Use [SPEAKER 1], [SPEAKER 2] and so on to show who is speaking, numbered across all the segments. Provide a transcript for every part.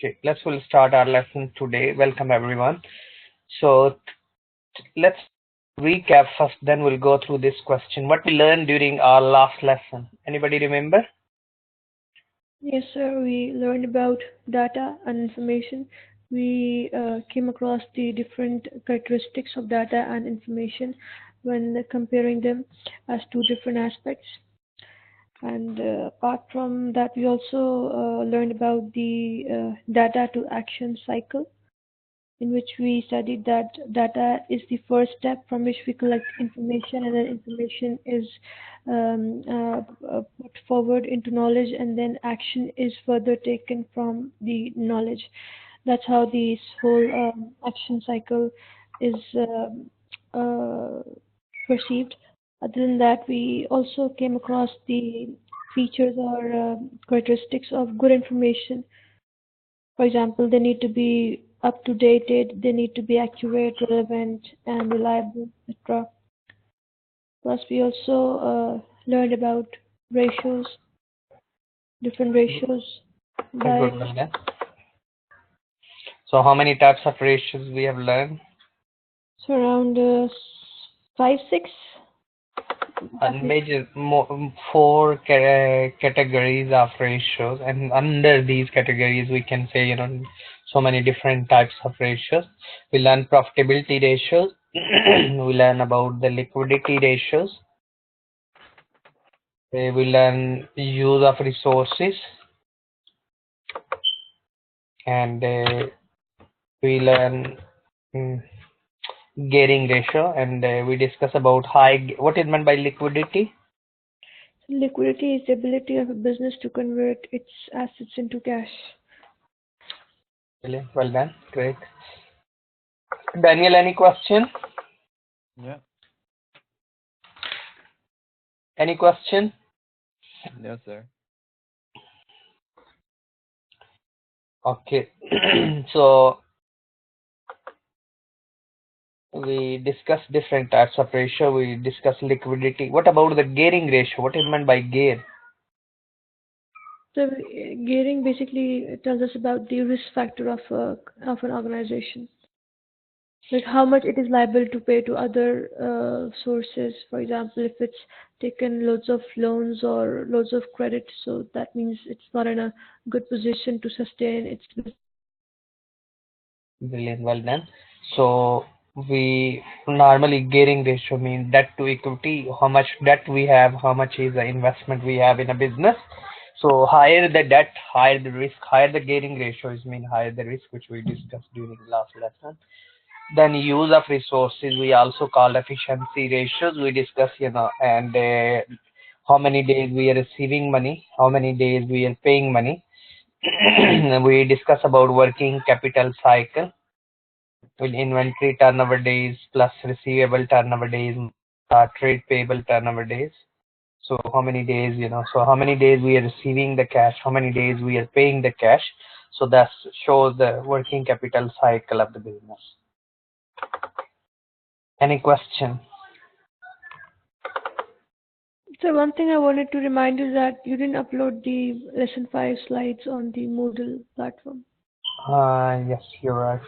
[SPEAKER 1] Okay, we'll start our lesson today. Welcome everyone. So let's recap first, then we'll go through this question. What we learned during our last lesson? Anybody remember?
[SPEAKER 2] Yes, sir. We learned about data and information. We came across the different characteristics of data and information when comparing them as two different aspects. And apart from that, we also learned about the data to action cycle, in which we studied that data is the first step from which we collect information, and then information is put forward into knowledge, and then action is further taken from the knowledge. That's how this whole action cycle is perceived. Other than that, we also came across the features or characteristics of good information. For example, they need to be up to date, they need to be accurate, relevant, and reliable, etc. Plus, we also learned about ratios, different ratios
[SPEAKER 1] Good,
[SPEAKER 2] by
[SPEAKER 1] well done. So how many types of ratios we have learned?
[SPEAKER 2] so around 5, 6.
[SPEAKER 1] And major four categories of ratios, and under these categories we can say so many different types of ratios. We learn profitability ratios. We learn about the liquidity ratios. We learn use of resources, and we learn gearing ratio, and we discuss about what is meant by liquidity.
[SPEAKER 2] Liquidity is the ability of a business to convert its assets into cash.
[SPEAKER 1] Brilliant. Well done. Great. Daniel, any question?
[SPEAKER 3] Yeah.
[SPEAKER 1] Any question?
[SPEAKER 3] Yes, sir.
[SPEAKER 1] Okay. So we discuss different types of ratio. We discuss liquidity. What about the gearing ratio? What is meant by gear?
[SPEAKER 2] So gearing basically tells us about the risk factor of an organization, like how much it is liable to pay to other sources. For example, if it's taken loads of loans or loads of credit, so that means it's not in a good position to sustain its business.
[SPEAKER 1] Brilliant. Well done. So we normally gearing ratio means debt to equity. How much debt we have, how much is the investment we have in a business. So higher the debt, higher the risk, higher the gearing ratio is mean higher the risk, which we discussed during the last lesson. Then use of resources we also call efficiency ratios. We discuss, and how many days we are receiving money, how many days we are paying money. We discuss about working capital cycle with inventory turnover days plus receivable turnover days, trade payable turnover days. So how many days, so how many days we are receiving the cash, how many days we are paying the cash. So that shows the working capital cycle of the business. Any question?
[SPEAKER 2] So one thing I wanted to remind you that you didn't upload the lesson 5 slides on the Moodle platform.
[SPEAKER 1] Yes, you're right.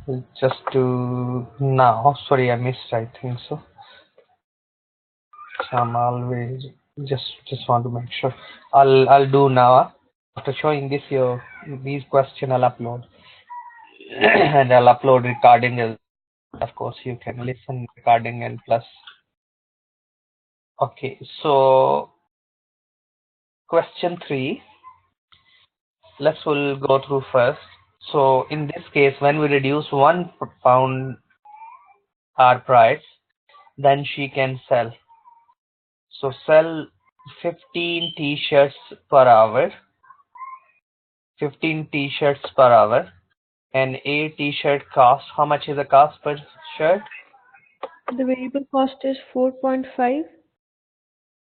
[SPEAKER 1] We'll just do now. Sorry, I missed. I think so. So I'm always just want to make sure. I'll do now. After showing this, these question I'll upload, and I'll upload recording. Of course, you can listen recording and plus. Okay, so question 3. We'll go through first. So in this case, when we reduce £1 our price, then she can sell. So sell 15 t-shirts per hour. 15 t-shirts per hour. And a t-shirt cost, how much is the cost per shirt?
[SPEAKER 2] The variable cost is 4.5,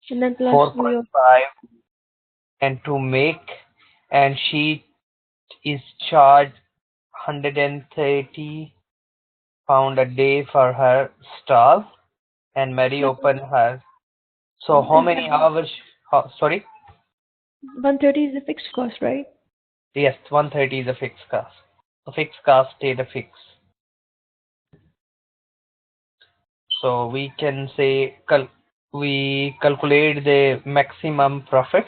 [SPEAKER 2] and then plus
[SPEAKER 1] 4.5. And to make, and she is charged £130 a day for her staff, and Mary open her. So how many hours? Sorry?
[SPEAKER 2] 130 is the fixed cost, right?
[SPEAKER 1] Yes, 130 is a fixed cost. The fixed cost stayed a fix. So we can say we calculate the maximum profit.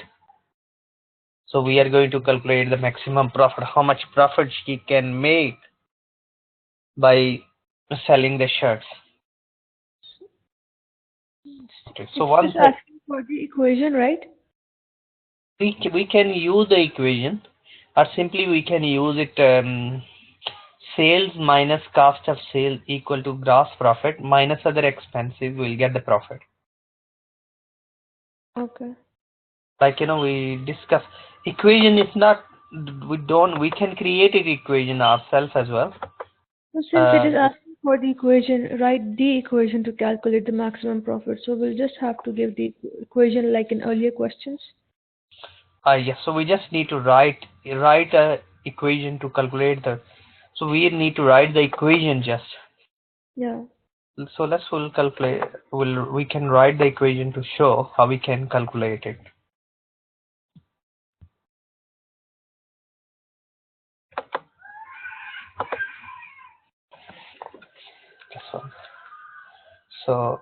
[SPEAKER 1] So we are going to calculate the maximum profit, how much profit she can make by selling the shirts. Okay, so
[SPEAKER 2] It's just asking for the equation, right?
[SPEAKER 1] we can use the equation, or simply we can use it sales minus cost of sale equal to gross profit minus other expenses, we'll get the profit.
[SPEAKER 2] Okay.
[SPEAKER 1] Like we discuss equation is not, we can create an equation ourselves as well.
[SPEAKER 2] So since it is asking for the equation, write the equation to calculate the maximum profit. So we'll just have to give the equation like in earlier questions.
[SPEAKER 1] Yes, so we just need to write a equation to calculate the, so we need to write the equation just.
[SPEAKER 2] Yeah.
[SPEAKER 1] So we'll calculate, we can write the equation to show how we can calculate it. This one. So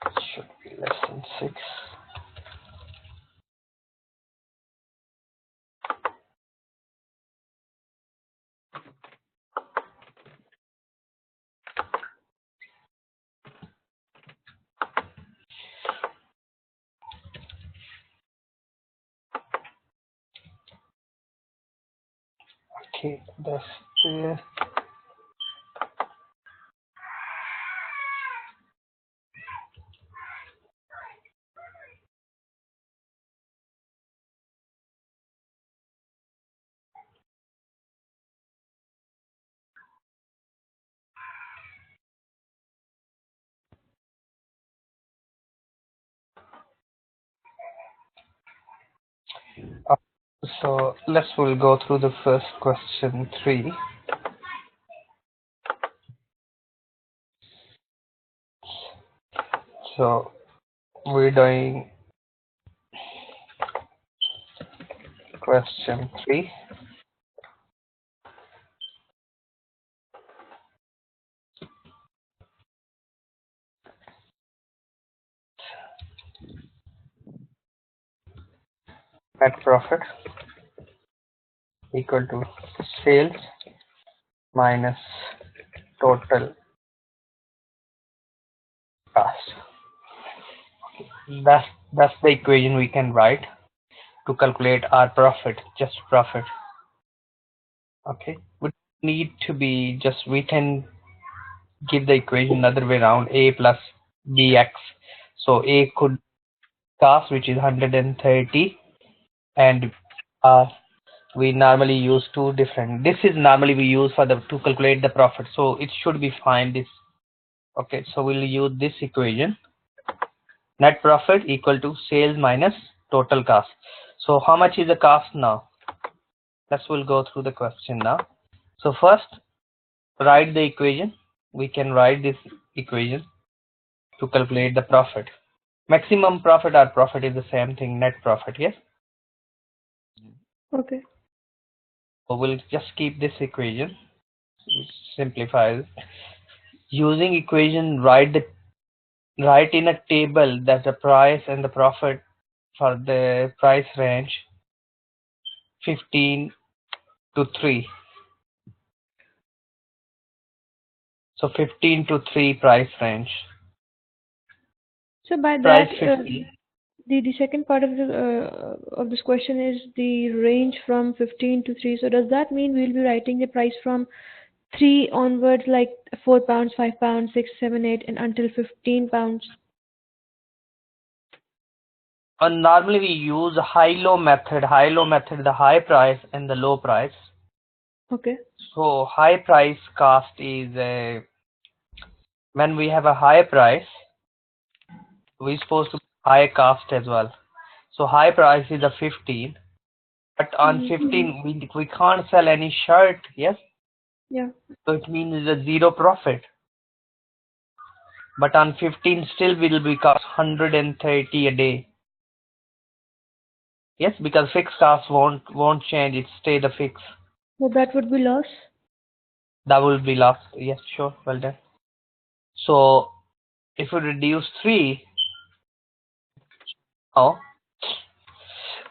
[SPEAKER 1] it should be lesson 6. Okay, that's the, uh, so we'll go through the first question 3. So we're doing question 3. Net profit equal to sales minus total cost. That's the equation we can write to calculate our profit, just profit. Okay, we need to be just, we can give the equation other way around, a plus bx. So a could cost, which is 130, and we normally use two different, this is normally we use for the to calculate the profit, so it should be fine this. Okay, so we'll use this equation, net profit equal to sales minus total cost. So how much is the cost now? We'll go through the question now. So first write the equation. We can write this equation to calculate the profit. Maximum profit or profit is the same thing, net profit, yes?
[SPEAKER 2] Okay.
[SPEAKER 1] So we'll just keep this equation, which simplifies. Using equation, write in a table that the price and the profit for the price range 15 to 3. So 15 to 3 price range.
[SPEAKER 2] So by
[SPEAKER 1] Price
[SPEAKER 2] that,
[SPEAKER 1] 15.
[SPEAKER 2] the second part of this question is the range from 15 to 3. So does that mean we'll be writing the price from 3 onwards, like 4 pounds, 5 pounds, 6, 7, 8, and until 15 pounds?
[SPEAKER 1] Normally we use high-low method. High-low method, the high price and the low price.
[SPEAKER 2] Okay.
[SPEAKER 1] So high price cost is when we have a high price, we're supposed to high cost as well. So high price is a 15, but on
[SPEAKER 2] Mm,
[SPEAKER 1] 15 we can't sell any shirt, yes?
[SPEAKER 2] yeah.
[SPEAKER 1] So it means it's a zero profit. But on 15 still will be cost 130 a day. Yes, because fixed cost won't change, it stay the fix.
[SPEAKER 2] So that would be loss.
[SPEAKER 1] That will be lost. Yes, sure, well done. So if we reduce 3, now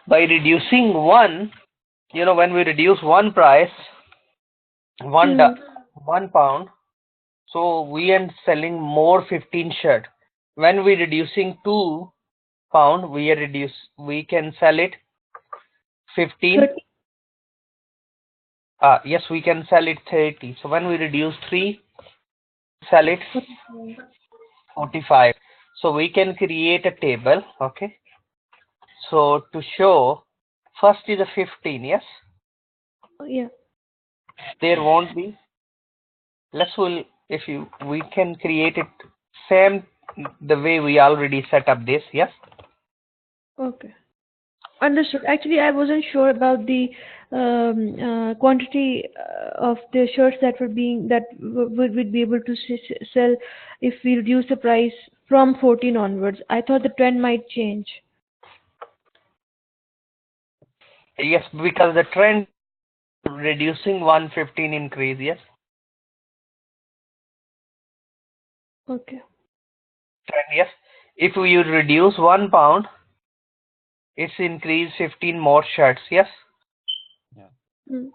[SPEAKER 1] by reducing 1, when we reduce one price, one
[SPEAKER 2] Hmm.
[SPEAKER 1] 1 pound, so we are selling more 15 shirt. When we reducing 2 pound, we can sell it 15.
[SPEAKER 2] 30.
[SPEAKER 1] Yes, we can sell it 30. So when we reduce 3, sell it 45. So we can create a table, okay? So to show, first is a 15, yes?
[SPEAKER 2] Oh, yeah.
[SPEAKER 1] There won't be. We can create it same the way we already set up this, yes?
[SPEAKER 2] Okay. Understood. Actually, I wasn't sure about the quantity of the shirts that were being that would be able to sell if we reduce the price from 14 onwards. I thought the trend might change.
[SPEAKER 1] Yes, because the trend reducing 115 increase, yes?
[SPEAKER 2] Okay.
[SPEAKER 1] Trend, yes. If we reduce 1 pound, it's increase 15 more shirts, yes?
[SPEAKER 3] Yeah.
[SPEAKER 2] Mm.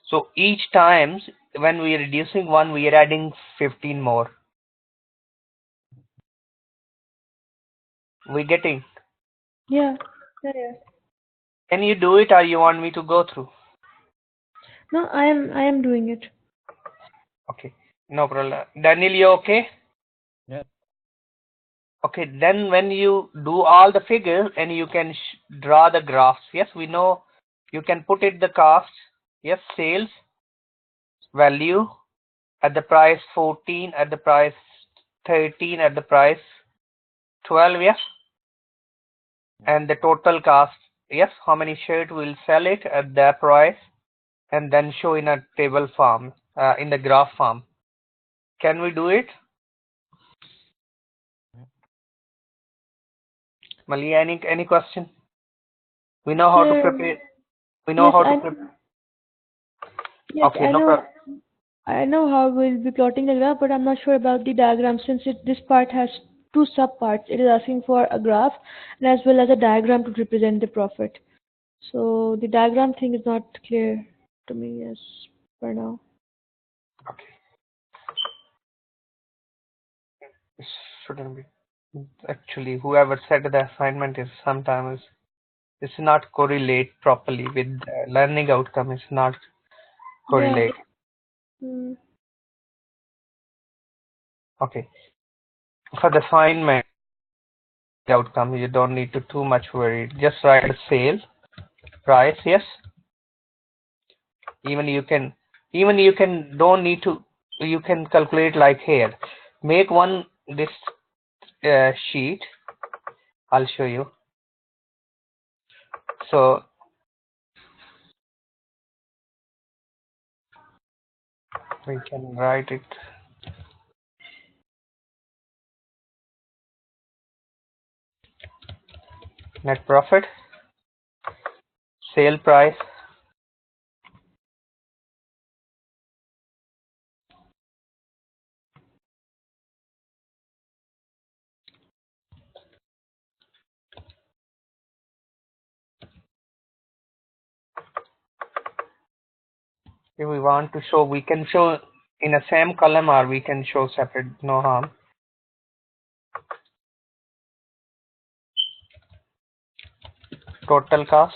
[SPEAKER 1] So each times when we are reducing 1, we are adding 15 more. We getting?
[SPEAKER 2] Yeah. Yeah. Yeah.
[SPEAKER 1] Can you do it or you want me to go through?
[SPEAKER 2] No, I am doing it.
[SPEAKER 1] Okay, no problem. Daniel, you okay?
[SPEAKER 3] Yeah.
[SPEAKER 1] Okay, then when you do all the figures and you can draw the graphs, yes, we know you can put it the cost, yes, sales value at the price 14, at the price 13, at the price 12, yes, and the total cost, yes, how many shirt will sell it at that price, and then show in a table form, in the graph form. Can we do it? Malia, any question? We know how to
[SPEAKER 2] So
[SPEAKER 1] prepare. We know
[SPEAKER 2] yes,
[SPEAKER 1] how to prepare. Okay,
[SPEAKER 2] I
[SPEAKER 1] no
[SPEAKER 2] know.
[SPEAKER 1] problem.
[SPEAKER 2] I know how we'll be plotting the graph, but I'm not sure about the diagram since this part has two subparts. It is asking for a graph and as well as a diagram to represent the profit. So the diagram thing is not clear to me as for now.
[SPEAKER 1] Okay, this shouldn't be. Actually, whoever said the assignment is sometimes it's not correlate properly with the learning outcome. It's not
[SPEAKER 2] Yeah.
[SPEAKER 1] correlate.
[SPEAKER 2] Mm,
[SPEAKER 1] Okay, for the assignment outcome, you don't need to too much worry. Just write a sale price. Yes, even you can, don't need to. You can calculate like here. Make one this sheet. I'll show you. So we can write it net profit, sale price, if we want to show, we can show in a same column or we can show separate, no harm. Total cost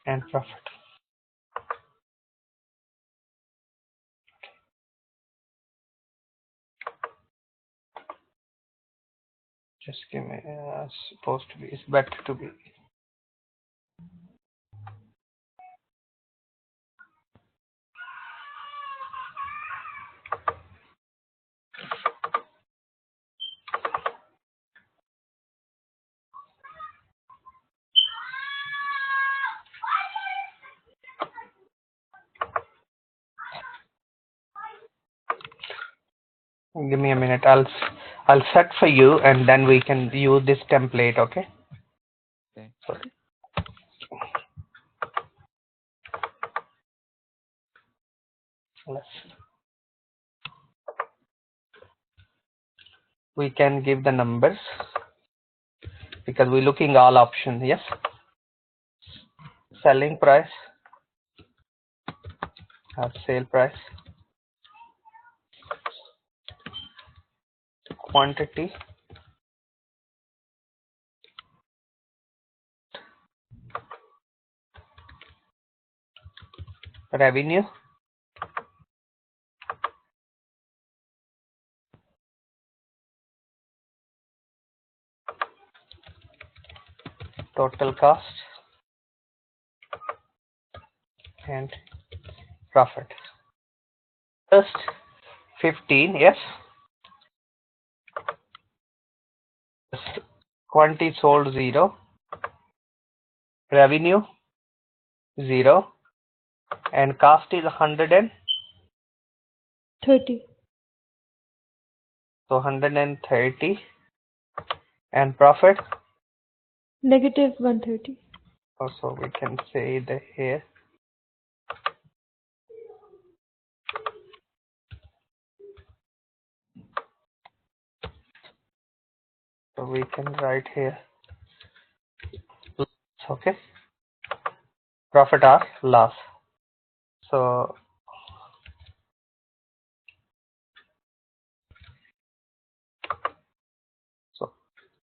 [SPEAKER 1] and profit. Just give me, supposed to be, it's better to be. Give me a minute. I'll set for you, and then we can use this template. Okay.
[SPEAKER 3] Okay.
[SPEAKER 1] Sorry. We can give the numbers because we're looking all options. Yes. Selling price, sale price, quantity, revenue, total cost, and profit. First 15, yes. Quantity sold 0, revenue 0, and cost is 100
[SPEAKER 2] 30.
[SPEAKER 1] so 130, and profit.
[SPEAKER 2] Negative 130.
[SPEAKER 1] Also we can say that here. So we can write here. Okay. Profit or loss. So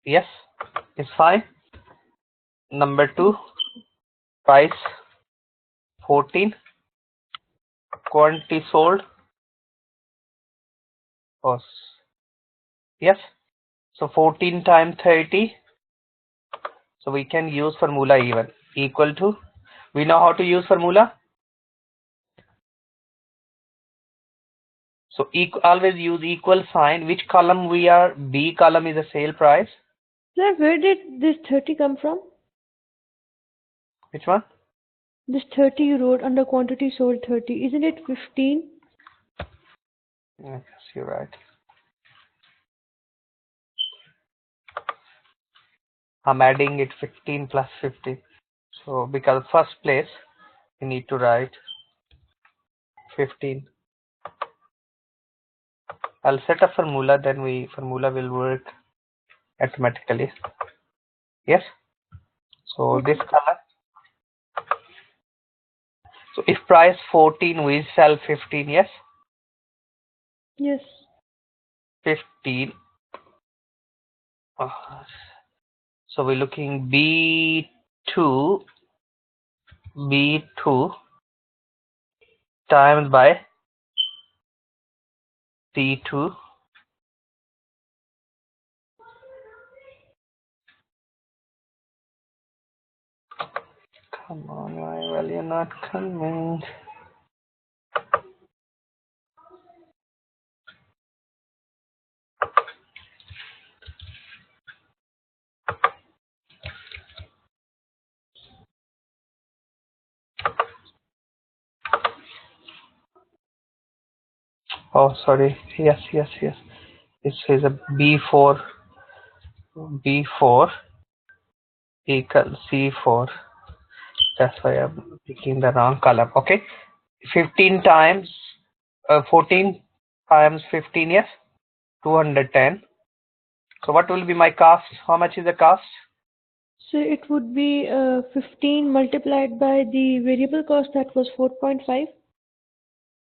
[SPEAKER 1] yes, it's fine. Number 2, price 14, quantity sold. Oh, yes. So 14 times 30. So we can use formula even equal to. We know how to use formula. So always use equal sign. Which column we are? B column is the sale price.
[SPEAKER 2] Sir, where did this 30 come from?
[SPEAKER 1] Which one?
[SPEAKER 2] This 30 you wrote under quantity sold 30. Isn't it 15?
[SPEAKER 1] Yes, you're right. I'm adding it 15 plus 50. So because first place we need to write 15. I'll set a formula, then formula will work automatically. Yes. So
[SPEAKER 2] Okay.
[SPEAKER 1] this color. So if price 14, we sell 15. Yes.
[SPEAKER 2] Yes.
[SPEAKER 1] 15. So we're looking B2 times by C2. Come on, why will you not coming? Oh, sorry. Yes. This is a B4 equals C4. That's why I'm picking the wrong column. Okay. 15 times 14 times 15. Yes. 210. So what will be my cost? How much is the cost?
[SPEAKER 2] So it would be 15 multiplied by the variable cost that was 4.5.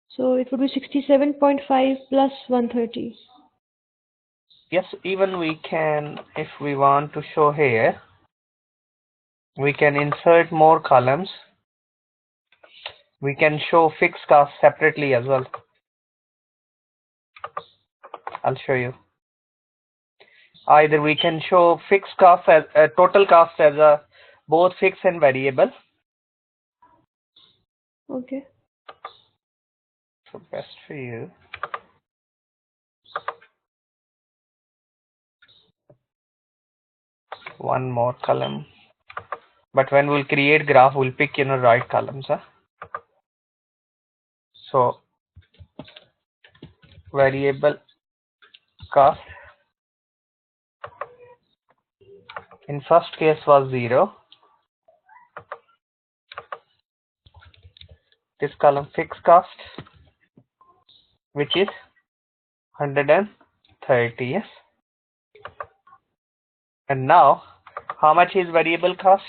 [SPEAKER 2] So it would be 67.5 plus 130.
[SPEAKER 1] Yes, even we can, if we want to show here, we can insert more columns. We can show fixed cost separately as well. I'll show you. Either we can show fixed cost as total cost as a both fixed and variable.
[SPEAKER 2] Okay.
[SPEAKER 1] So best for you. One more column. But when we'll create graph, we'll pick right columns. Huh? So variable cost. In first case was 0. This column fixed cost, which is 130. Yes. And now, how much is variable cost?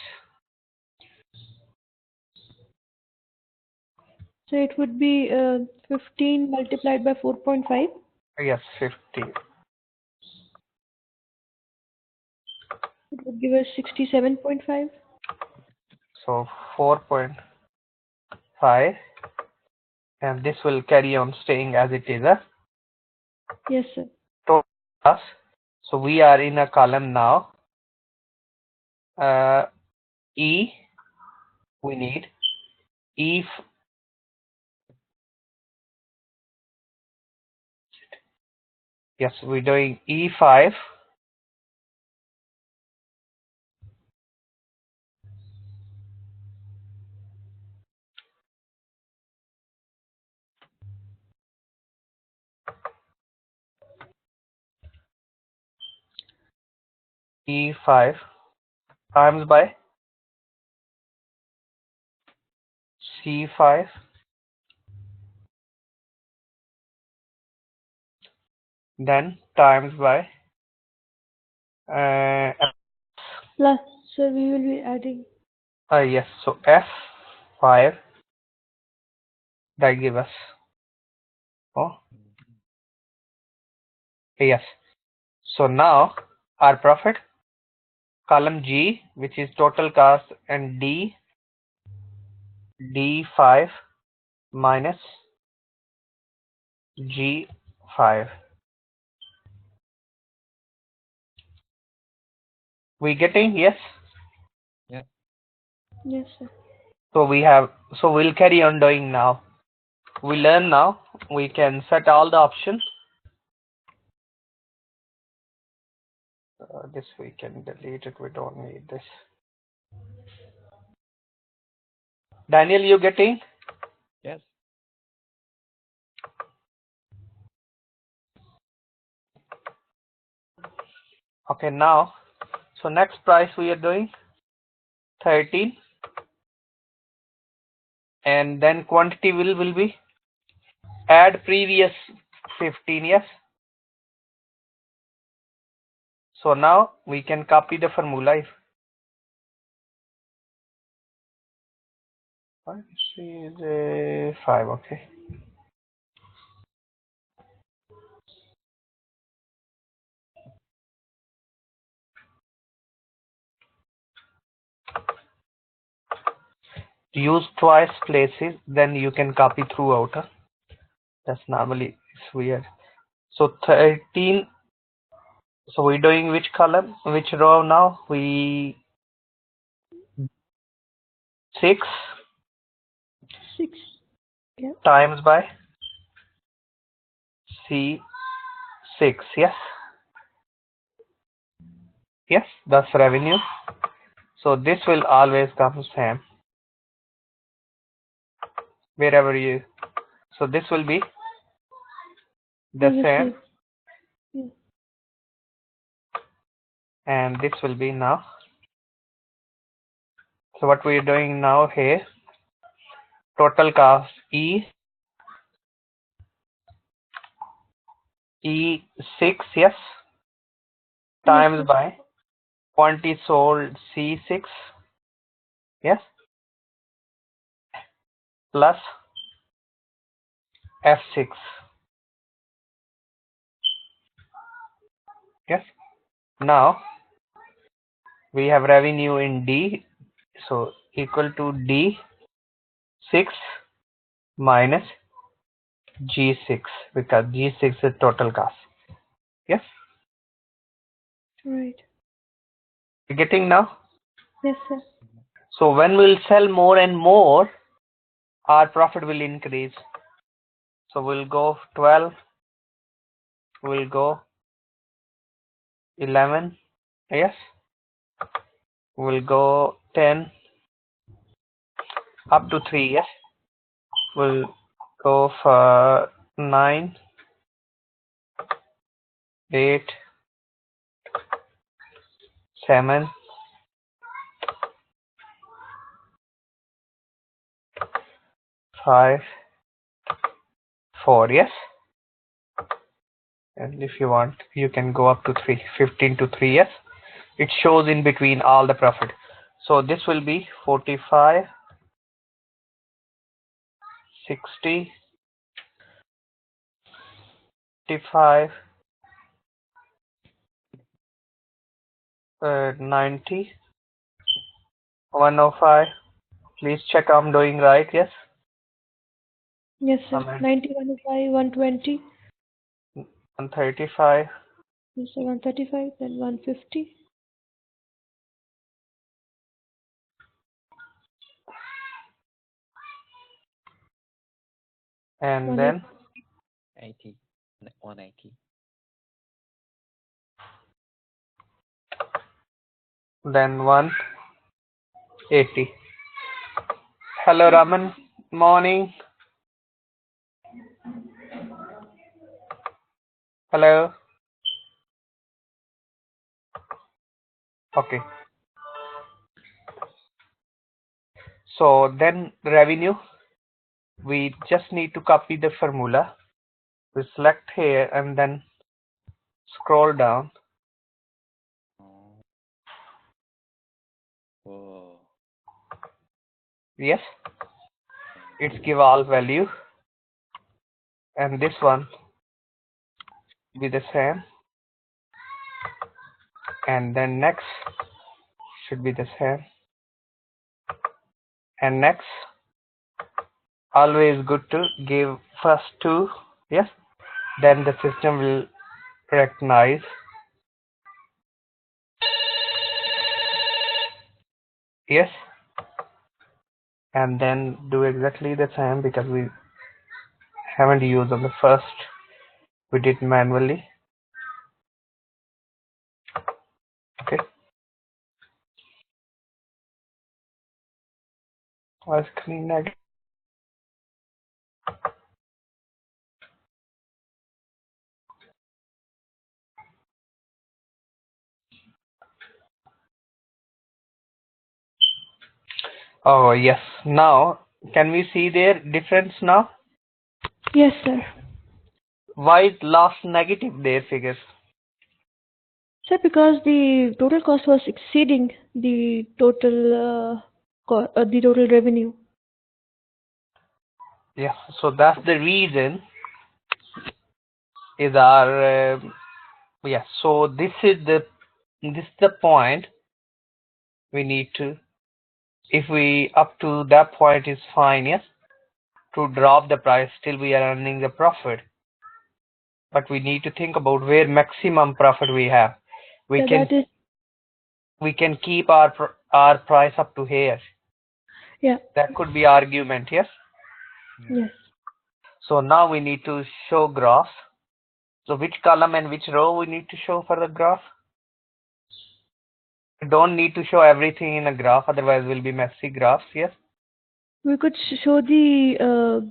[SPEAKER 2] So it would be 15 multiplied by 4.5.
[SPEAKER 1] Yes, 50.
[SPEAKER 2] It would give us 67.5.
[SPEAKER 1] So 4.5, and this will carry on staying as it is a
[SPEAKER 2] Yes, sir.
[SPEAKER 1] total cost. So we are in a column now. E, we need E. Yes, we're doing E5. E5 times by C5, then times by
[SPEAKER 2] Plus, sir, we will be adding.
[SPEAKER 1] yes, so F5, that give us, oh yes. So now our profit, column G, which is total cost, and D5 minus G5. We getting? Yes.
[SPEAKER 3] Yeah.
[SPEAKER 2] Yes, sir.
[SPEAKER 1] So we'll carry on doing now. We learn now. We can set all the options. This we can delete it. We don't need this. Daniel, you getting?
[SPEAKER 3] Yes.
[SPEAKER 1] Okay, now, so next price we are doing 13, and then quantity will be add previous 15. Yes. So now we can copy the formula. If C is a 5, okay. Use twice places, then you can copy throughout. Huh? That's normally it's weird. So 13. So we're doing which column, which row now? We 6
[SPEAKER 2] 6. Yeah.
[SPEAKER 1] times by C6. Yes. Yes, that's revenue. So this will always come same wherever you. So this will be the same,
[SPEAKER 2] Previously. Yeah.
[SPEAKER 1] and this will be now. So what we are doing now here, total cost E6. Yes,
[SPEAKER 2] Yes,
[SPEAKER 1] times
[SPEAKER 2] sir.
[SPEAKER 1] by quantity sold C6. Yes, plus F6. Yes. Now we have revenue in D, so equal to D6 minus G6, because G6 is total cost. Yes,
[SPEAKER 2] Right.
[SPEAKER 1] you getting now?
[SPEAKER 2] Yes, sir.
[SPEAKER 1] So when we'll sell more and more, our profit will increase. So we'll go 12, we'll go 11, yes, we'll go 10, up to 3, yes, we'll go for 9, 8, 7, 5, 4. Yes. And if you want, you can go up to 3, 15 to 3. Yes. It shows in between all the profit. So this will be 45, 60, 55, 90, 105. Please check I'm doing right. Yes.
[SPEAKER 2] Yes, sir.
[SPEAKER 1] 100,
[SPEAKER 2] 90, 105, 120.
[SPEAKER 1] 135,
[SPEAKER 2] Yes, sir. 135, then 150.
[SPEAKER 1] and
[SPEAKER 2] 180.
[SPEAKER 1] then
[SPEAKER 3] 80. 180.
[SPEAKER 1] then 180. Hello, Raman. Morning. Hello. Okay. So then revenue, we just need to copy the formula. We select here and then scroll down.
[SPEAKER 3] Oh. Whoa.
[SPEAKER 1] Yes, it's give all value, and this one be the same, and then next should be the same, and next always good to give first two. Yes, then the system will recognize. Yes, and then do exactly the same because we haven't used on the first, we did manually. Okay. I'll screen again. Oh yes. Now can we see their difference now?
[SPEAKER 2] Yes, sir.
[SPEAKER 1] Why is last negative their figures?
[SPEAKER 2] Sir, because the total cost was exceeding the total revenue.
[SPEAKER 1] Yeah. So that's the reason is our yeah. So this is the point we need to. If we up to that point is fine, yes. To drop the price, still we are earning the profit. But we need to think about where maximum profit we have. We
[SPEAKER 2] Yeah,
[SPEAKER 1] can
[SPEAKER 2] that is,
[SPEAKER 1] keep our price up to here.
[SPEAKER 2] yeah,
[SPEAKER 1] That could be argument, yes.
[SPEAKER 2] yes.
[SPEAKER 1] So now we need to show graphs. So which column and which row we need to show for the graph? We don't need to show everything in a graph, otherwise will be messy graphs, yes.
[SPEAKER 2] We could show the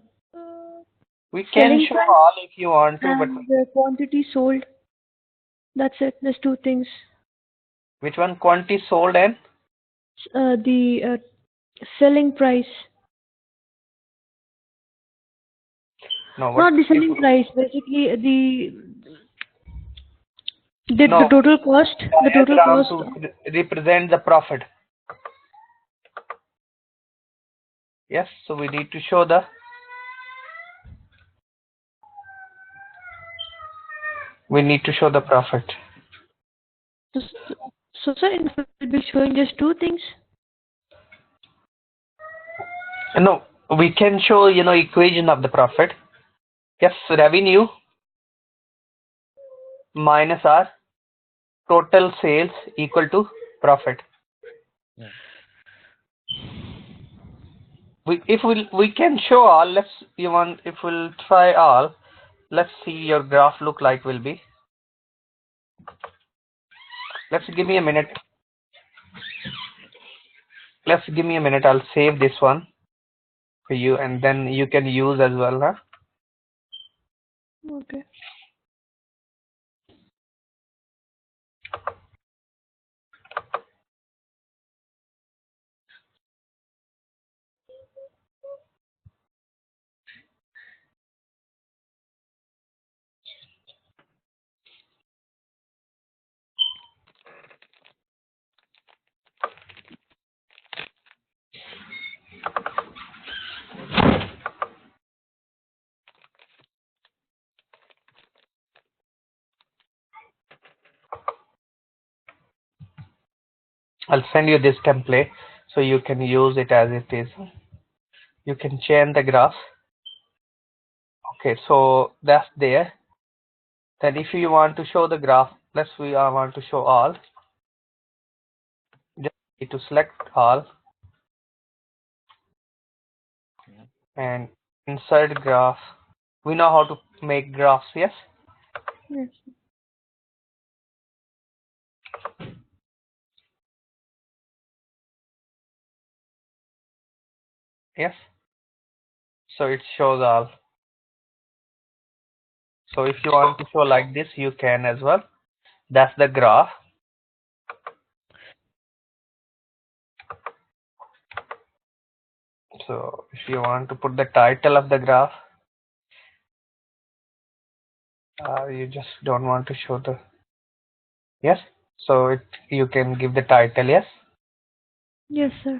[SPEAKER 1] We can
[SPEAKER 2] selling
[SPEAKER 1] show
[SPEAKER 2] price
[SPEAKER 1] all if you want to, but
[SPEAKER 2] and the quantity sold. That's it. There's two things.
[SPEAKER 1] which one? Quantity sold and?
[SPEAKER 2] The selling price.
[SPEAKER 1] No, what?
[SPEAKER 2] Not the selling price. Basically, the
[SPEAKER 1] No,
[SPEAKER 2] total cost. The total
[SPEAKER 1] diagram
[SPEAKER 2] cost.
[SPEAKER 1] to represent the profit. Yes, so we need to show the profit.
[SPEAKER 2] So, sir, it will be showing just two things.
[SPEAKER 1] No, we can show equation of the profit. Yes, revenue minus our total sales equal to profit.
[SPEAKER 3] Yeah.
[SPEAKER 1] We can show all. If we'll try all, let's see your graph look like will be. Let's give me a minute. I'll save this one for you, and then you can use as well, huh?
[SPEAKER 2] Okay.
[SPEAKER 1] I'll send you this template so you can use it as it is. You can change the graph. Okay, so that's there. Then if you want to show the graph, let's we want to show all. Just need to select all
[SPEAKER 3] Yeah.
[SPEAKER 1] and insert graph. We know how to make graphs, yes?
[SPEAKER 2] Yes.
[SPEAKER 1] Yes. So it shows all. So if you want to show like this, you can as well. That's the graph. So if you want to put the title of the graph, you just don't want to show the, yes. So you can give the title, yes.
[SPEAKER 2] Yes, sir.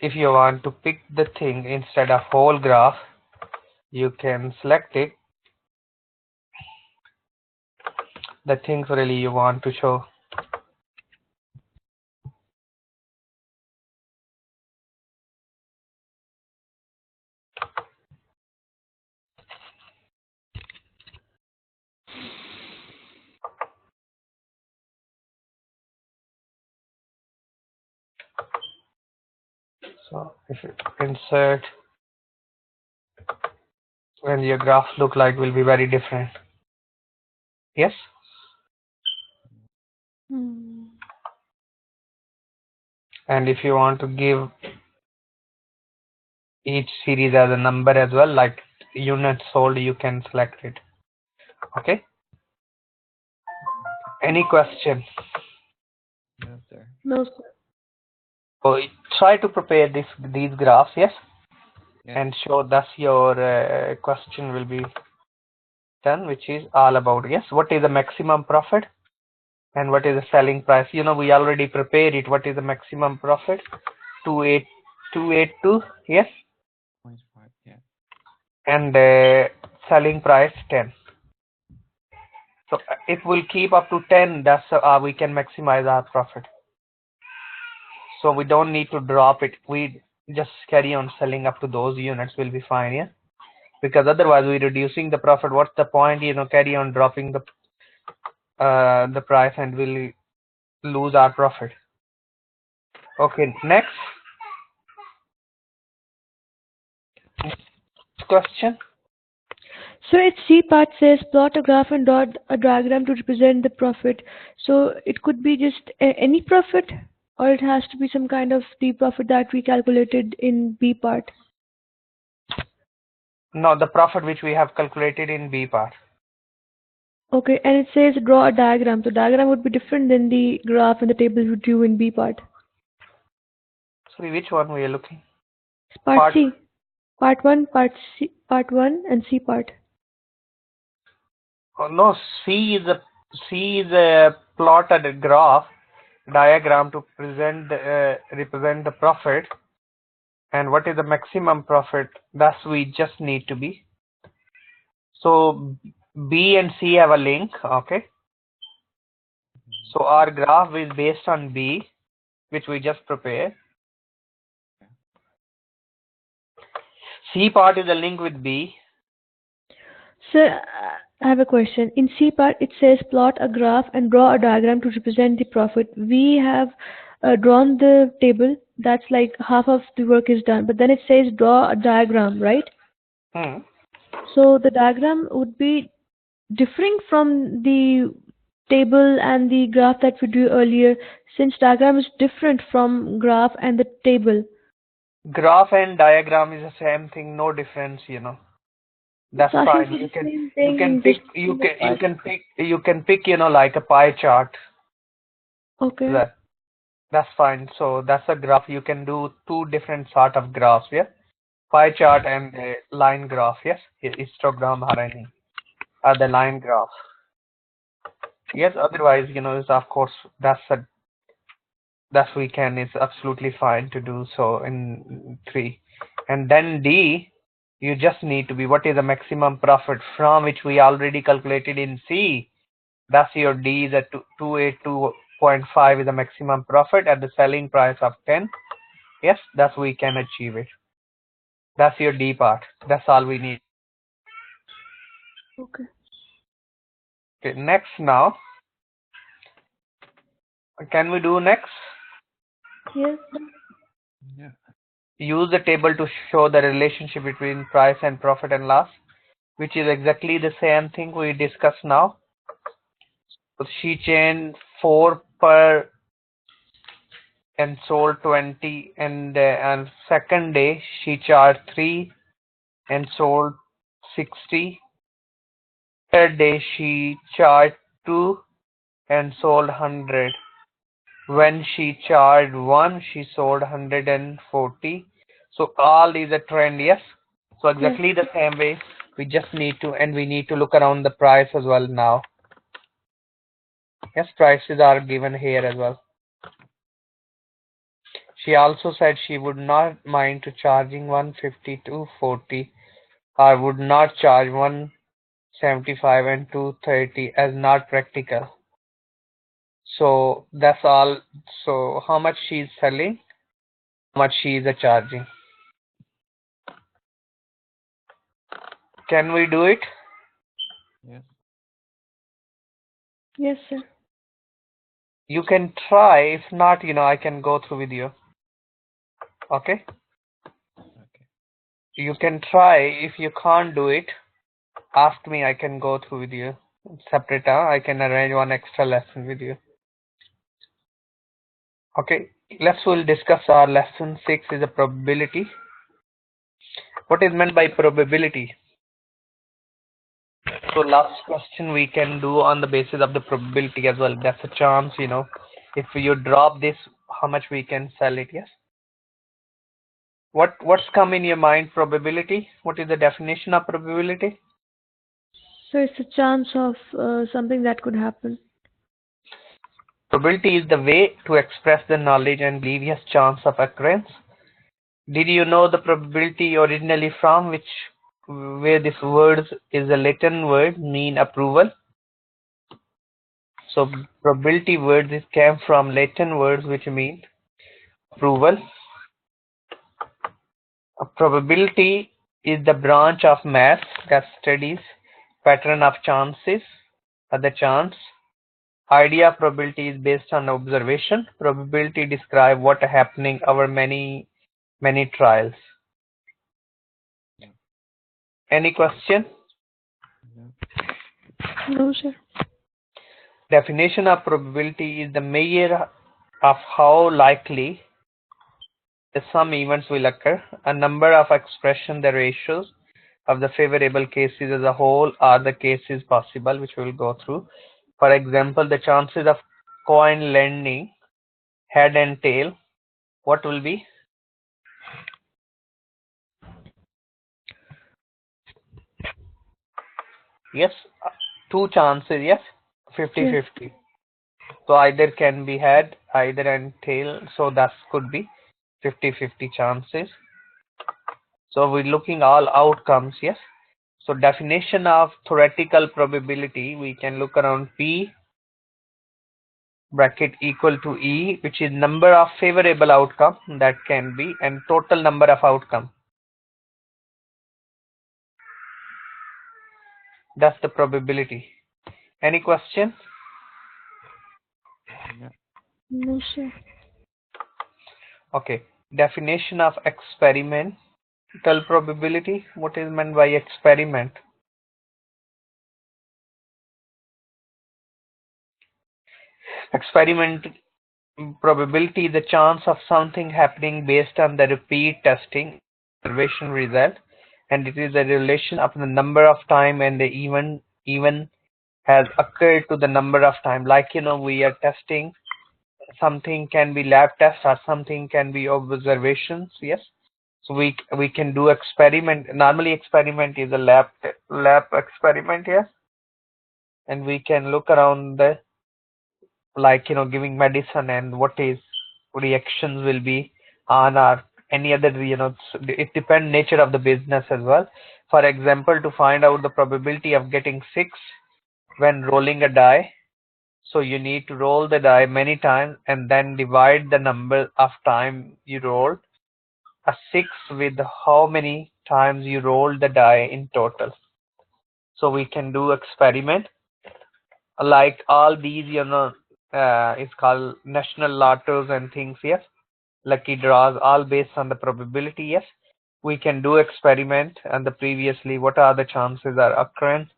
[SPEAKER 1] If you want to pick the thing instead of whole graph, you can select it. The things really you want to show. So if you insert, and your graph look like will be very different. Yes.
[SPEAKER 2] Hmm.
[SPEAKER 1] And if you want to give each series as a number as well, like units sold, you can select it. Okay. Any question?
[SPEAKER 3] No, sir.
[SPEAKER 2] No, sir.
[SPEAKER 1] So try to prepare these graphs, yes,
[SPEAKER 3] Yeah.
[SPEAKER 1] and show thus your question will be done, which is all about, yes, what is the maximum profit and what is the selling price. You know, we already prepared it. What is the maximum profit? 282, yes,
[SPEAKER 3] 0.5. Yeah.
[SPEAKER 1] and selling price 10. So if we'll keep up to 10, that's we can maximize our profit. So we don't need to drop it. We just carry on selling up to those units will be fine, yeah. Because otherwise we're reducing the profit. What's the point? You know, carry on dropping the price and we'll lose our profit. Okay, next question.
[SPEAKER 2] So its C part says plot a graph and draw a diagram to represent the profit. So it could be just any profit, or it has to be some kind of the profit that we calculated in B part.
[SPEAKER 1] No, the profit which we have calculated in B part.
[SPEAKER 2] Okay, and it says draw a diagram. So diagram would be different than the graph and the table we drew in B part.
[SPEAKER 1] Sorry, which one we are looking?
[SPEAKER 2] Part C. Part 1, part 1 and C part.
[SPEAKER 1] Oh, no, C is a plotted graph diagram to represent the profit, and what is the maximum profit. That's we just need to be. So B and C have a link, okay. So our graph is based on B, which we just prepared. C part is a link with B.
[SPEAKER 2] Sir, I have a question. In C part, it says plot a graph and draw a diagram to represent the profit. We have drawn the table. That's like half of the work is done. But then it says draw a diagram, right? So the diagram would be differing from the table and the graph that we drew earlier, since diagram is different from graph and the table.
[SPEAKER 1] Graph and diagram is the same thing, no difference, you know. That's
[SPEAKER 2] It's asking
[SPEAKER 1] fine.
[SPEAKER 2] for the same
[SPEAKER 1] You can
[SPEAKER 2] thing,
[SPEAKER 1] pick
[SPEAKER 2] just
[SPEAKER 1] you
[SPEAKER 2] the part.
[SPEAKER 1] can pick, you know, like a pie chart.
[SPEAKER 2] Okay.
[SPEAKER 1] That's fine. So that's a graph. You can do two different sort of graphs, yeah. Pie chart and a line graph, yes. Histogram or any other line graph. Yes, otherwise, you know, is of course that's we can is absolutely fine to do so in 3. And then D, you just need to be what is the maximum profit from which we already calculated in C. That's your D is at 282 2.5 is the maximum profit at the selling price of 10. Yes, that's we can achieve it. That's your D part. That's all we need.
[SPEAKER 2] Okay.
[SPEAKER 1] Okay, next now. Can we do next?
[SPEAKER 2] Yes.
[SPEAKER 3] Yeah.
[SPEAKER 1] Use the table to show the relationship between price and profit and loss, which is exactly the same thing we discussed now. So she changed 4 per and sold 20, and second day she charged 3 and sold 60. Third day she charged 2 and sold 100. When she charged 1, she sold 140. So all is a trend, yes. So
[SPEAKER 2] Yes.
[SPEAKER 1] exactly the same way. We just need to, and we need to look around the price as well now. Yes, prices are given here as well. She also said she would not mind to charging 150 to 40, or would not charge 175 and 230 as not practical. So that's all. So how much she is selling, how much she is charging. Can we do it?
[SPEAKER 3] Yes.
[SPEAKER 2] Yes, sir.
[SPEAKER 1] You can try. If not, I can go through with you. Okay?
[SPEAKER 3] Okay.
[SPEAKER 1] You can try. If you can't do it, ask me. I can go through with you. Separate, I can arrange one extra lesson with you. Okay. We'll discuss our lesson 6 is a probability. What is meant by probability? So last question we can do on the basis of the probability as well. That's a chance, if you drop this, how much we can sell it, yes? What's come in your mind, probability? What is the definition of probability?
[SPEAKER 2] So it's a chance of something that could happen.
[SPEAKER 1] Probability is the way to express the knowledge and belief chance of occurrence. Did you know the probability originally from where this word is a Latin word mean approval? So probability words came from Latin words which mean approval. A probability is the branch of math that studies pattern of chances or the chance. Idea of probability is based on observation. Probability describe what happening over many trials.
[SPEAKER 3] Yeah.
[SPEAKER 1] Any question?
[SPEAKER 3] No.
[SPEAKER 2] No, sir.
[SPEAKER 1] Definition of probability is the measure of how likely some events will occur. A number of expression the ratios of the favorable cases as a whole are the cases possible, which we will go through. For example, the chances of coin landing head and tail, what will be? Yes, two chances, yes, 50-50. So either can be head, either and tail, so that could be 50-50 chances. So we're looking all outcomes, yes. So definition of theoretical probability, we can look around P bracket equal to E, which is number of favorable outcome that can be, and total number of outcome. That's the probability. Any question?
[SPEAKER 3] Yeah.
[SPEAKER 2] No, sir.
[SPEAKER 1] Okay. Definition of experimental probability. What is meant by experiment? Experiment probability is the chance of something happening based on the repeat testing observation result, and it is the relation of the number of time and the even has occurred to the number of time. Like we are testing something, can be lab test or something can be observations, yes. So we can do experiment. Normally experiment is a lab experiment, yes, and we can look around the, like giving medicine and what is reactions will be on, or any other, it depends nature of the business as well. For example, to find out the probability of getting 6 when rolling a die, So you need to roll the die many times and then divide the number of time you rolled a 6 with how many times you rolled the die in total. So we can do experiment like all these, it's called national lottos and things, yes, lucky draws, all based on the probability, yes. We can do experiment and the previously what are the chances are occurrence.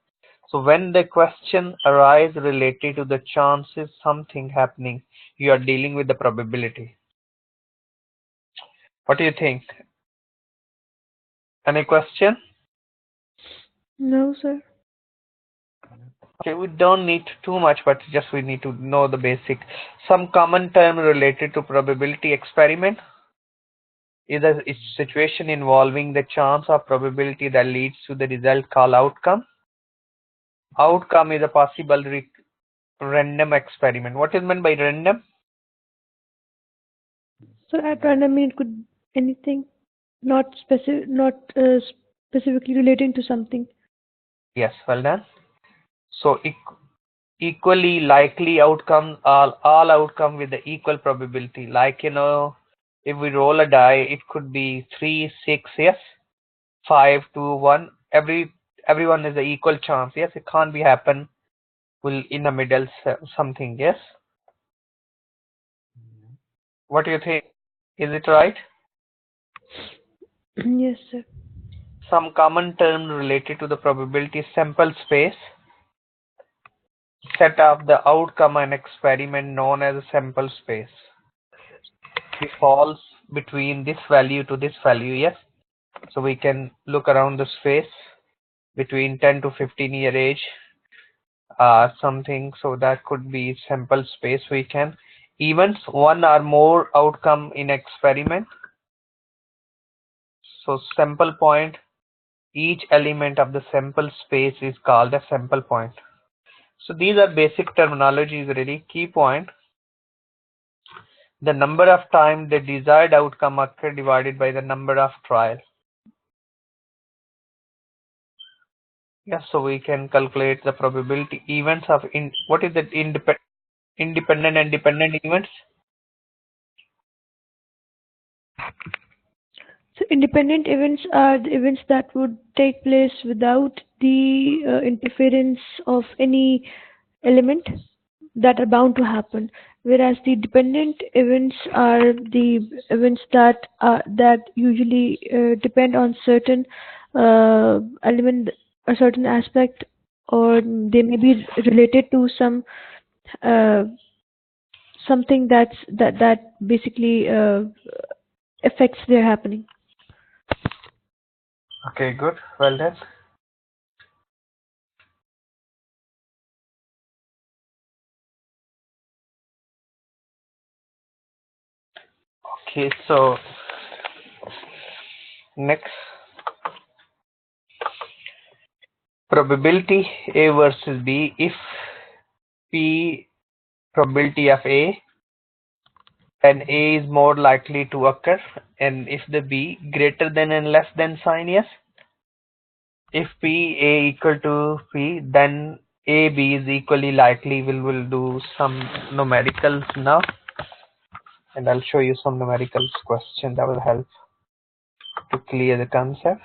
[SPEAKER 1] So when the question arises related to the chances something happening, you are dealing with the probability. What do you think? Any question?
[SPEAKER 2] No, sir.
[SPEAKER 1] Okay, we don't need too much, but just we need to know the basic. Some common term related to probability experiment is a situation involving the chance or probability that leads to the result called outcome. Outcome is a possible random experiment. What is meant by random?
[SPEAKER 2] So at random, it could anything, not specifically relating to something.
[SPEAKER 1] Yes, well done. So equally likely outcome, all outcome with the equal probability. Like, if we roll a die, it could be 3, 6, yes, 5, 2, 1. Everyone is the equal chance. Yes, it can't be happen. Will in the middle something. Yes. What do you think? Is it right?
[SPEAKER 2] Yes, sir.
[SPEAKER 1] Some common term related to the probability sample space set of the outcome and experiment known as a sample space. It falls between this value to this value, yes. So we can look around the space between 10 to 15-year age, something. So that could be sample space. We can events one or more outcome in experiment. So sample point. Each element of the sample space is called a sample point. So these are basic terminologies. Really, key point: the number of time the desired outcome occur divided by the number of trials. Yes, so we can calculate the probability events of what is the independent and dependent events?
[SPEAKER 2] So independent events are the events that would take place without the interference of any element that are bound to happen, whereas the dependent events are the events that usually depend on certain element, a certain aspect, or they may be related to uh, something that basically affects their happening.
[SPEAKER 1] Okay, good. Well done. Okay, so next, probability A versus B. If P probability of A, then A is more likely to occur, and if the B greater than and less than sign, yes. If P A equal to P, then A B is equally likely. We'll do some numericals now, and I'll show you some numericals question that will help to clear the concept.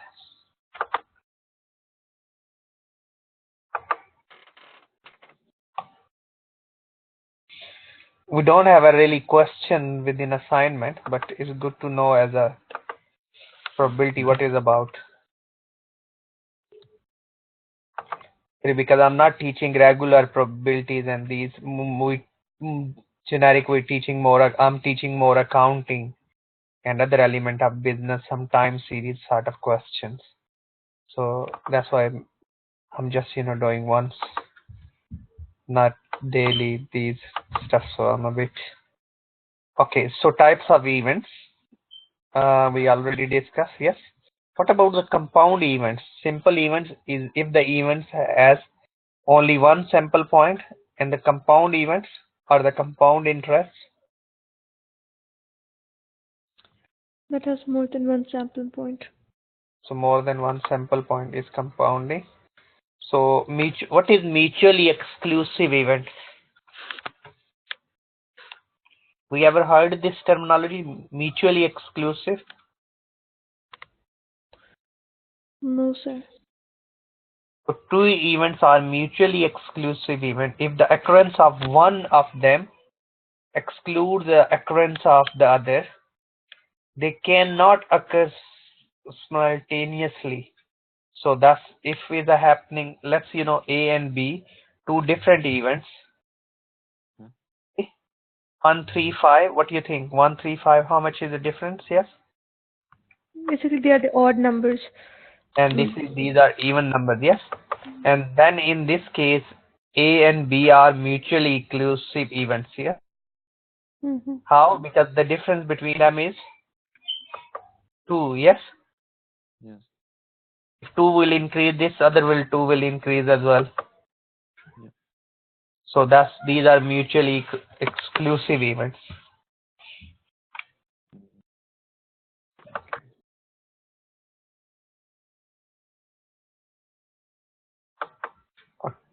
[SPEAKER 1] We don't have a really question within assignment, but it's good to know as a probability what is about. Because I'm not teaching regular probabilities and these generic. We're teaching more. I'm teaching more accounting and other element of business, some time series sort of questions. So that's why I'm just doing once, not daily these stuff. So I'm a bit okay. So types of events we already discussed. Yes. What about the compound events? Simple events is if the events has only one sample point, and the compound events are the compound interest.
[SPEAKER 2] That has more than one sample point.
[SPEAKER 1] So more than one sample point is compounding. So what is mutually exclusive event? We ever heard this terminology, mutually exclusive?
[SPEAKER 2] No, sir.
[SPEAKER 1] So two events are mutually exclusive event if the occurrence of one of them excludes the occurrence of the other. They cannot occur simultaneously. So that's if is a happening, let's A and B, two different events.
[SPEAKER 3] Hmm.
[SPEAKER 1] 135, what do you think? 135, how much is the difference? Yes.
[SPEAKER 2] Basically, they are the odd numbers.
[SPEAKER 1] And these are even numbers, yes. And then in this case, A and B are mutually exclusive events here.
[SPEAKER 2] Mm-hmm.
[SPEAKER 1] How? Because the difference between them is 2, yes.
[SPEAKER 3] Yes.
[SPEAKER 1] If 2 will increase, this other will 2 will increase as well.
[SPEAKER 3] Yeah.
[SPEAKER 1] So these are mutually exclusive events.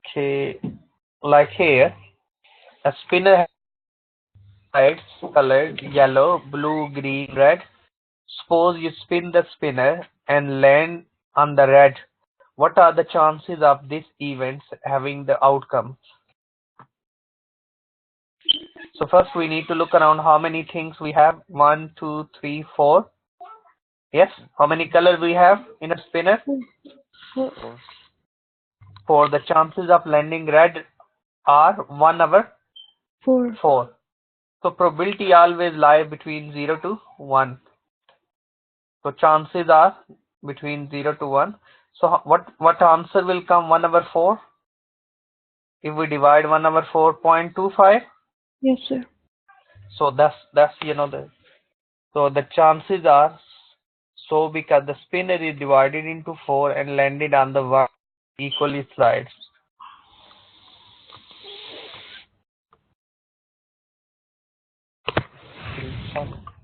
[SPEAKER 1] Okay, like here, a spinner has sides colored yellow, blue, green, red. Suppose you spin the spinner and land on the red. What are the chances of this event having the outcome? So first we need to look around how many things we have. 1, 2, 3, 4. Yes. How many colors we have in a spinner?
[SPEAKER 2] Four.
[SPEAKER 3] 4.
[SPEAKER 1] For the chances of landing red are 1 over
[SPEAKER 2] Four.
[SPEAKER 1] 4. So probability always lie between 0 to 1. So chances are between 0 to 1. So what answer will come? 1 over 4. If we divide 1 over 4.25.
[SPEAKER 2] Yes, sir.
[SPEAKER 1] So that's the chances are, so because the spinner is divided into 4 and landed on the 1 equally slides.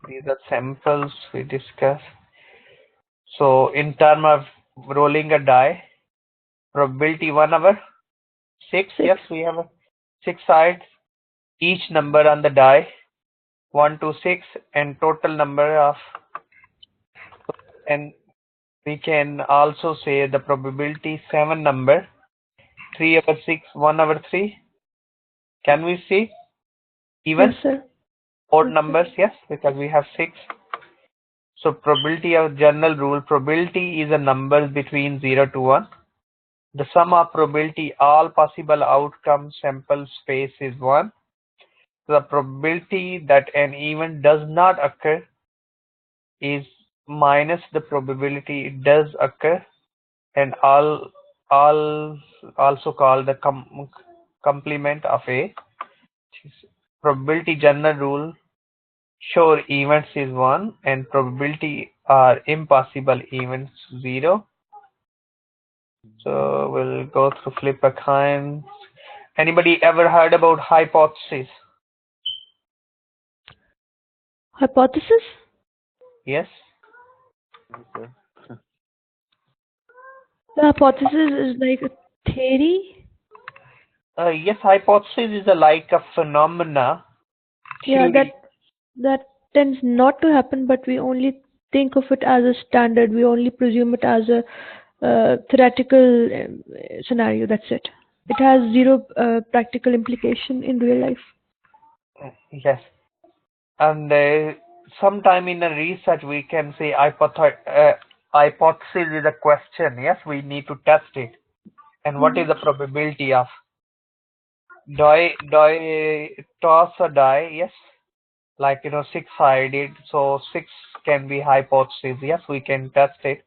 [SPEAKER 1] These are samples we discuss. So in terms of rolling a die, probability 1 over 6.
[SPEAKER 2] Six.
[SPEAKER 1] Yes, we have 6 sides. Each number on the die 1 to 6 and total number of, and we can also say the probability 7 number 3 over 6, 1 over 3. Can we see
[SPEAKER 2] Yes,
[SPEAKER 1] even
[SPEAKER 2] sir.
[SPEAKER 1] odd
[SPEAKER 2] Yes, sir.
[SPEAKER 1] numbers? Yes, because we have 6. So probability of general rule, probability is a number between 0 to 1. The sum of probability all possible outcome sample space is 1. The probability that an event does not occur is minus the probability it does occur, and all also called the complement of A. Probability general rule, sure events is 1 and probability are impossible events 0. So we'll go through flip a coin. Anybody ever heard about hypothesis?
[SPEAKER 2] Hypothesis?
[SPEAKER 1] Yes.
[SPEAKER 3] Yes, sir.
[SPEAKER 2] The hypothesis is like a theory.
[SPEAKER 1] Yes, hypothesis is a like a phenomena
[SPEAKER 2] Yeah,
[SPEAKER 1] theory.
[SPEAKER 2] that tends not to happen, but we only think of it as a standard. We only presume it as a theoretical scenario. That's it. It has zero practical implication in real life.
[SPEAKER 1] Yes, and sometime in a research we can say hypothesis is a question. Yes, we need to test it. And what is the probability of? Do I toss a die? Yes, like 6-sided. So 6 can be hypothesis. Yes, we can test it.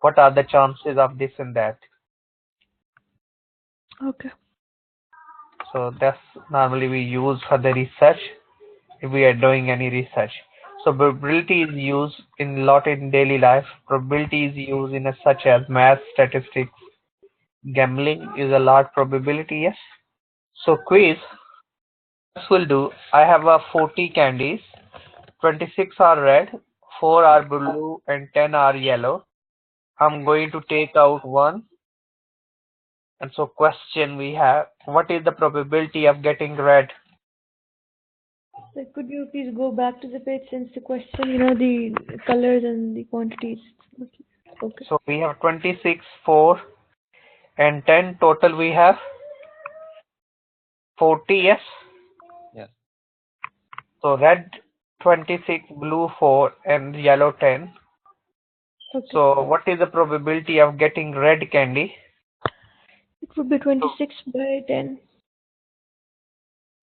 [SPEAKER 1] What are the chances of this and that?
[SPEAKER 2] Okay.
[SPEAKER 1] So that's normally we use for the research if we are doing any research. So probability is used in lot in daily life. Probability is used in such as math, statistics, gambling is a lot probability. Yes. So quiz. This will do. I have 40 candies. 26 are red, 4 are blue, and 10 are yellow. I'm going to take out one. And so question we have, what is the probability of getting red?
[SPEAKER 2] So could you please go back to the page since the question, the colors and the quantities. Okay.
[SPEAKER 1] So we have 26, 4, and 10. Total we have 40, yes?
[SPEAKER 3] Yes.
[SPEAKER 1] So red 26, blue 4, and yellow 10.
[SPEAKER 2] Okay.
[SPEAKER 1] So what is the probability of getting red candy?
[SPEAKER 2] It would be 26 by 10.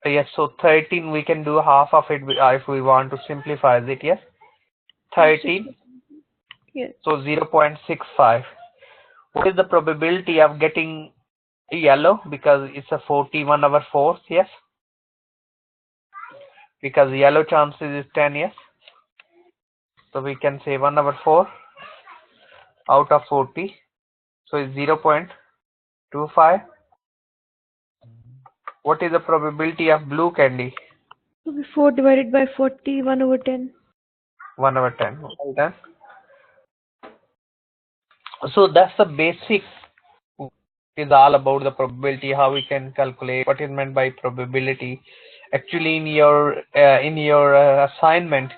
[SPEAKER 1] Yes, so 13 we can do half of it if we want to simplify it, yes?
[SPEAKER 2] So 6.
[SPEAKER 1] 13,
[SPEAKER 2] Yes.
[SPEAKER 1] so 0.65. What is the probability of getting yellow? Because it's a 41/4, yes? Because yellow chances is 10, yes? So we can say 1/4 out of 40. So it's 0.25. What is the probability of blue candy?
[SPEAKER 2] It would be 4 divided by 40, 1/10.
[SPEAKER 1] 1/10. Well done. So that's the basic. Is all about the probability, how we can calculate what is meant by probability. Actually, in your assignment,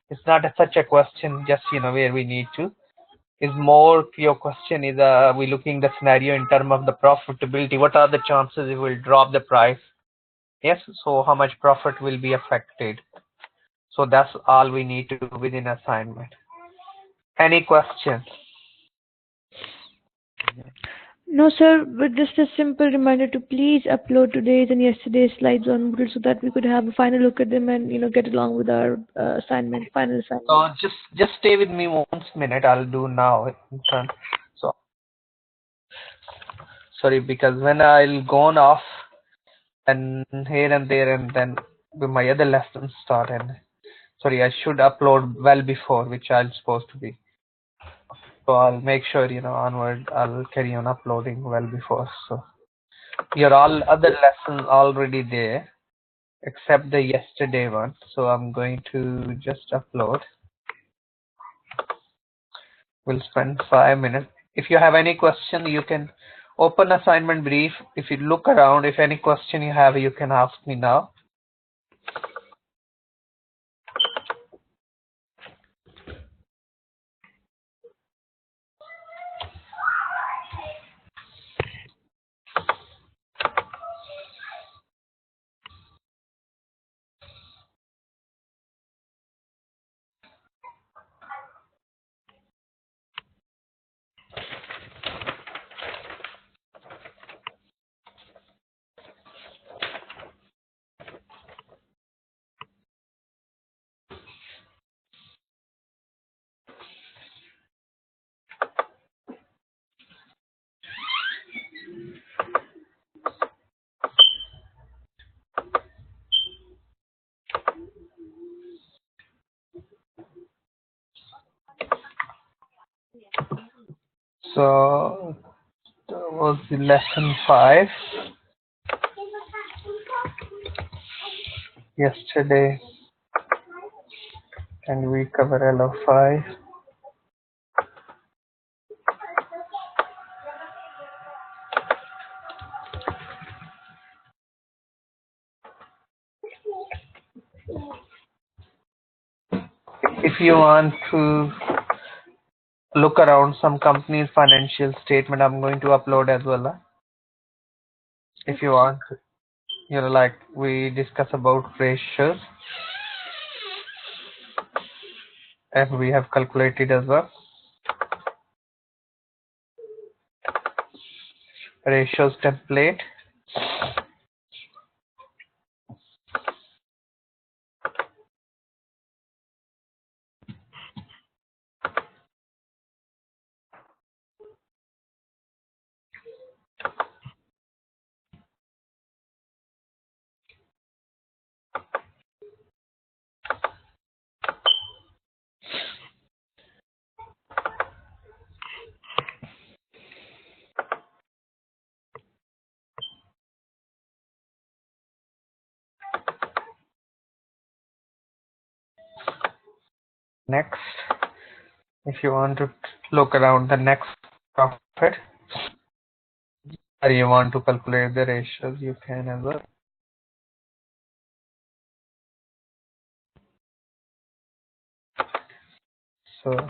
[SPEAKER 1] it's not such a question. Just where we need to. Is more your question is we looking the scenario in terms of the profitability. What are the chances it will drop the price? Yes. So how much profit will be affected? So that's all we need to do within assignment. Any questions?
[SPEAKER 3] Yeah.
[SPEAKER 2] No, sir, but just a simple reminder to please upload today's and yesterday's slides on Moodle so that we could have a final look at them and, get along with our assignment, final assignment.
[SPEAKER 1] Just stay with me 1 minute. I'll do now in turn. So sorry, because when I'll gone off and here and there and then my other lessons start, and sorry, I should upload well before which I'm supposed to be. So I'll make sure onward I'll carry on uploading well before. So your all other lessons already there except the yesterday one. So I'm going to just upload. We'll spend 5 minutes. If you have any question, you can open assignment brief. If you look around, if any question you have, you can ask me now. So that was the lesson 5 yesterday, and we cover LO5. If you want to look around some company's financial statement, I'm going to upload as well. If you want, like we discuss about ratios, and we have calculated as well. Ratios template. Next, if you want to look around the next profit, or you want to calculate the ratios, you can as well. So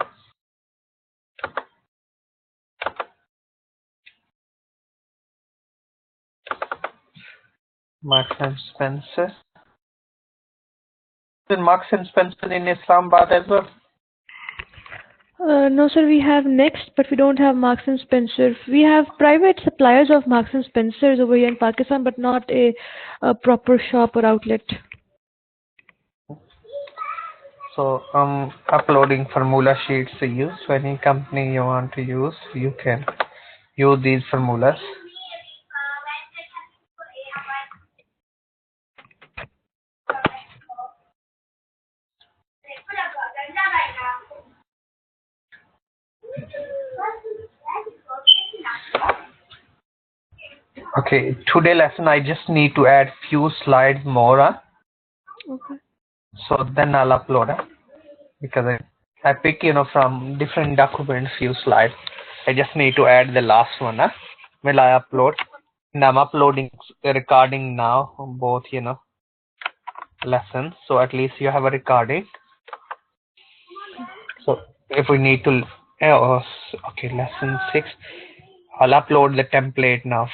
[SPEAKER 1] Marks and Spencer. Marks and Spencer in Islamabad as well.
[SPEAKER 2] No, sir, we have Next, but we don't have Marks and Spencer. We have private suppliers of Marks and Spencers over here in Pakistan, but not a proper shop or outlet.
[SPEAKER 1] So I'm uploading formula sheets to use. So any company you want to use, you can use these formulas. Okay, today lesson I just need to add few slides more,
[SPEAKER 2] Okay.
[SPEAKER 1] so then I'll upload it, because I pick from different documents few slides. I just need to add the last one, will I upload, and I'm uploading the recording now on both lessons, so at least you have a recording. So if we need to okay, lesson 6, I'll upload the template now,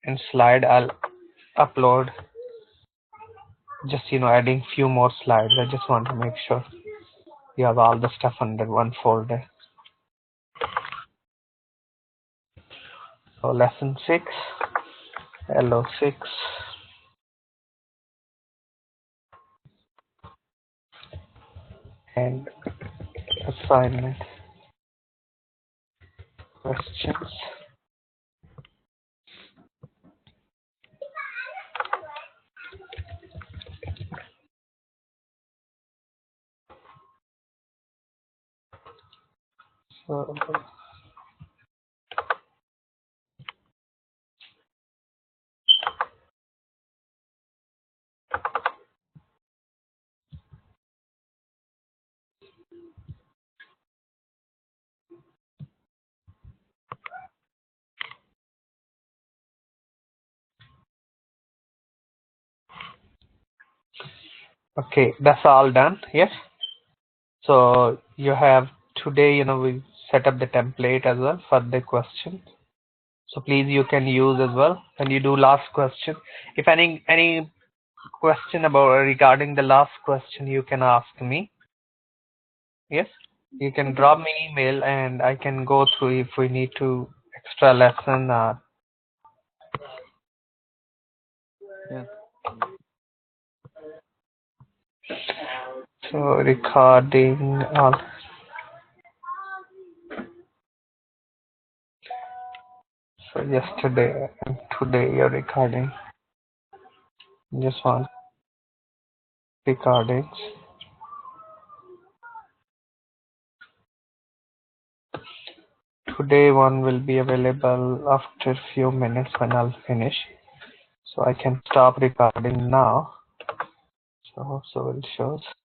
[SPEAKER 1] and slide I'll upload, just adding few more slides. I just want to make sure you have all the stuff under one folder. So lesson 6, LO6, and assignment questions. So okay, that's all done. Yes. So you have today, we set up the template as well for the question. So please, you can use as well when you do last question. If any question about regarding the last question, you can ask me. Yes, you can drop me email and I can go through if we need to extra lesson.
[SPEAKER 3] Yeah.
[SPEAKER 1] So recording. So yesterday and today you're recording. Just one recordings. Today one will be available after a few minutes when I'll finish. So I can stop recording now. So it shows.